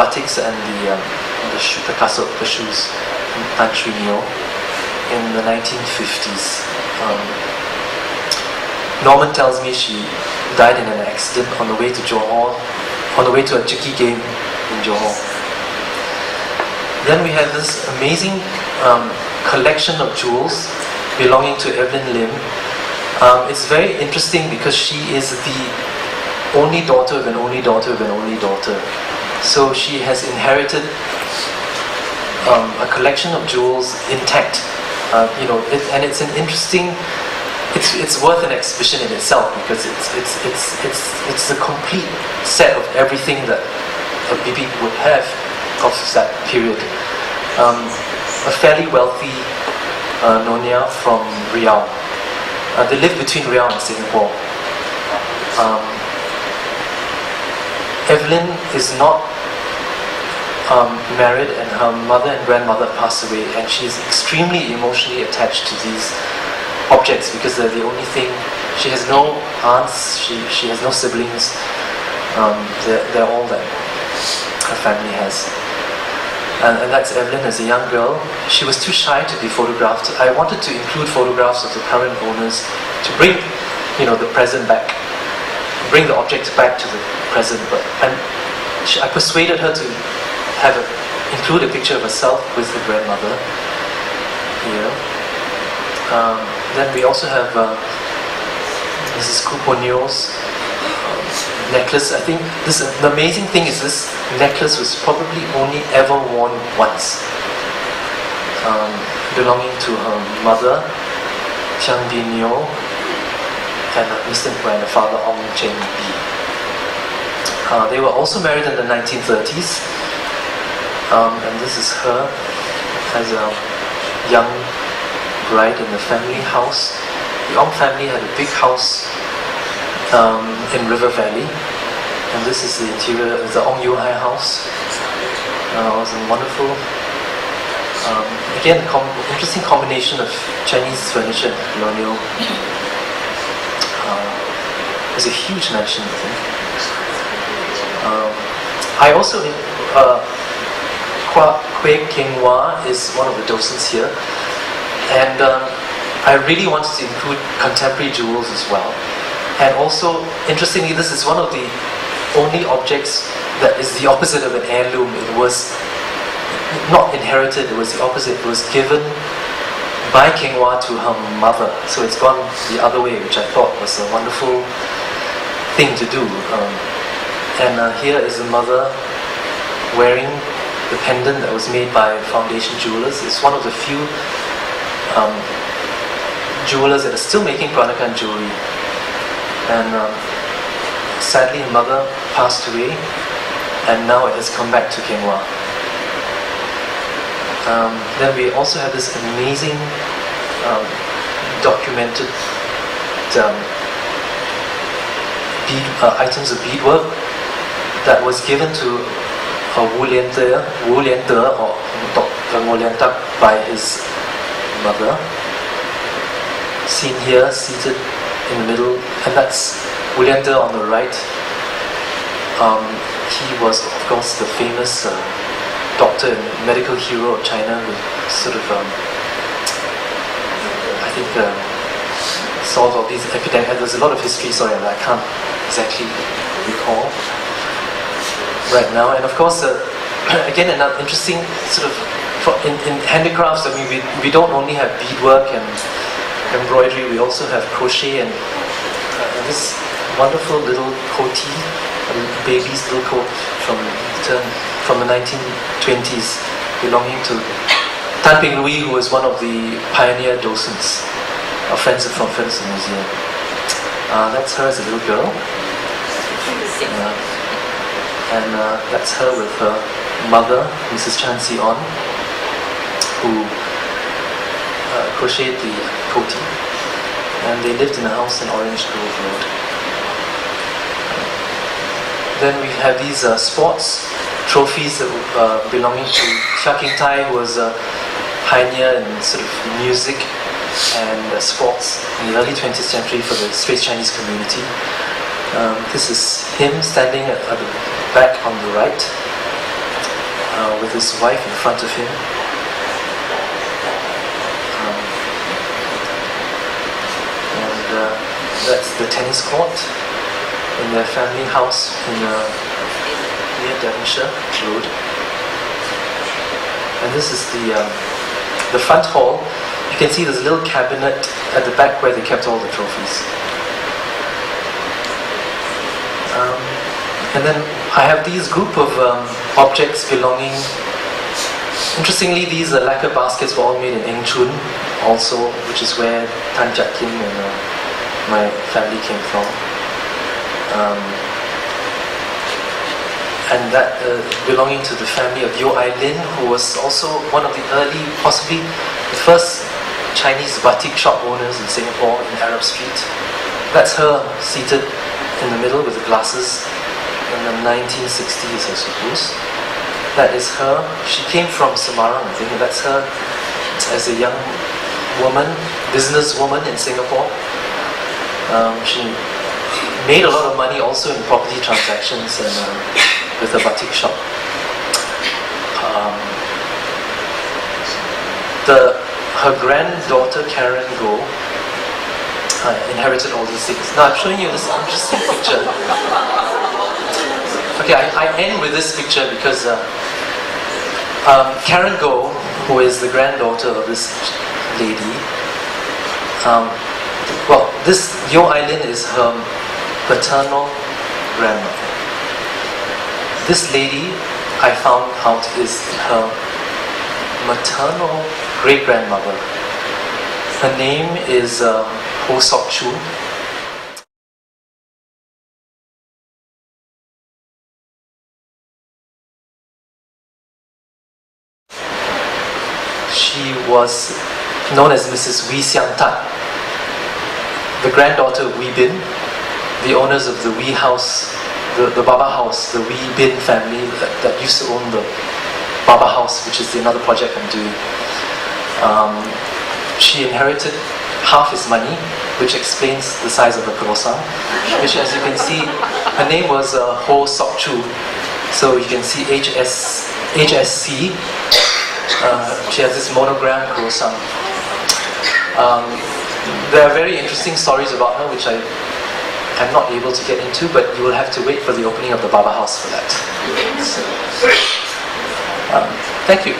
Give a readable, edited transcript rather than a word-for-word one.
batiks and the shoes from Tan Sri Neo in the 1950s. Norman tells me she died in an accident on the way to Johor, on the way to a Chicky game in Johor. Then we have this amazing collection of jewels belonging to Evelyn Lim. It's very interesting because she is the only daughter of an only daughter of an only daughter. So she has inherited a collection of jewels intact. And it's an interesting. It's worth an exhibition in itself because it's a complete set of everything that a bibi would have of that period. A fairly wealthy Nyonya from Riau. They live between Riau and Singapore. Evelyn is not married, and her mother and grandmother passed away, and she is extremely emotionally attached to these objects because they're the only thing. She has no aunts, she has no siblings. They're all that her family has. And that's Evelyn as a young girl. She was too shy to be photographed. I wanted to include photographs of the current owners to bring, the present back, bring the objects back to the present. I persuaded her to include a picture of herself with the grandmother here. Then we also have Mrs. Kuponio's necklace. I think the amazing thing is this necklace was probably only ever worn once, belonging to her mother, Chiang Bin Nyo, and her father, Ong Cheng Bi. They were also married in the 1930s, and this is her as a young bride in the family house. The Ong family had a big house in River Valley, and this is the interior of the Ong Yu Hai house. It was a wonderful, again, interesting combination of Chinese furniture and colonial. It was a huge mansion, I think. I also, Kwek Keng Wah is one of the docents here. And I really wanted to include contemporary jewels as well. And also, interestingly, this is one of the only objects that is the opposite of an heirloom. It was not inherited, it was the opposite. It was given by Keng Wah to her mother. So it's gone the other way, which I thought was a wonderful thing to do. Here is the mother wearing the pendant that was made by Foundation Jewelers. It's one of the few jewelers that are still making Peranakan jewelry, and sadly her mother passed away, and now it has come back to Keng Wah. Then we also have this amazing documented items of beadwork that was given to Wu Liante or Dr. Ngo Lian Tak by his mother, seen here, seated in the middle, and that's Wu Liante on the right. He was, of course, the famous doctor and medical hero of China who sort of, I think, solved all these epidemics. There's a lot of history, sorry, I can't exactly recall right now. And of course, again, another interesting sort of, in handicrafts, I mean, we don't only have beadwork and embroidery, we also have crochet and this wonderful little coatee, a baby's little coat from the 1920s, belonging to Tan Ping Lui, who was one of the pioneer docents of Friends from Friends Museum. That's her as a little girl. And that's her with her mother, Mrs. Chan Si-on, who crocheted the coatee. And they lived in a house in Orange Grove Road. Then we have these sports trophies that belonging to Chia King Tai, who was a pioneer in sort of music and sports in the early 20th century for the Straits Chinese community. This is him standing at the back on the right. with his wife in front of him. That's the tennis court in their family house near Devonshire Road. And this is the front hall. You can see there's a little cabinet at the back where they kept all the trophies. And then I have these group of objects belonging. Interestingly, these lacquer baskets were all made in Eng Chun, also, which is where Tan Jiak Kim and my family came from. And that belonging to the family of Yeo Ai Lin, who was also one of the early, possibly the first Chinese batik shop owners in Singapore in Arab Street. That's her seated in the middle with the glasses in the 1960s, I suppose. That is her. She came from Semarang, I think, and that's her as a young woman, businesswoman in Singapore. She made a lot of money also in property transactions and with a batik shop. Her granddaughter Karen Goh inherited all these things. Now I'm showing you this interesting picture. Okay, I end with this picture because Karen Goh, who is the granddaughter of this lady, this Yeo Ai Lin is her paternal grandmother. This lady, I found out, is her maternal great-grandmother. Her name is Ho Sok Chu. She was known as Mrs. Wee Siang Tat, the granddaughter of Wee Bin, the owners of the Wee House, the Baba House, the Wee Bin family that used to own the Baba House, which is another project I'm doing. She inherited half his money, which explains the size of her krosang, which, as you can see, her name was Ho Sok Chu, so you can see HSC. She has this monogram krosang. There are very interesting stories about her, which I'm not able to get into, but you will have to wait for the opening of the Baba House for that. So, thank you.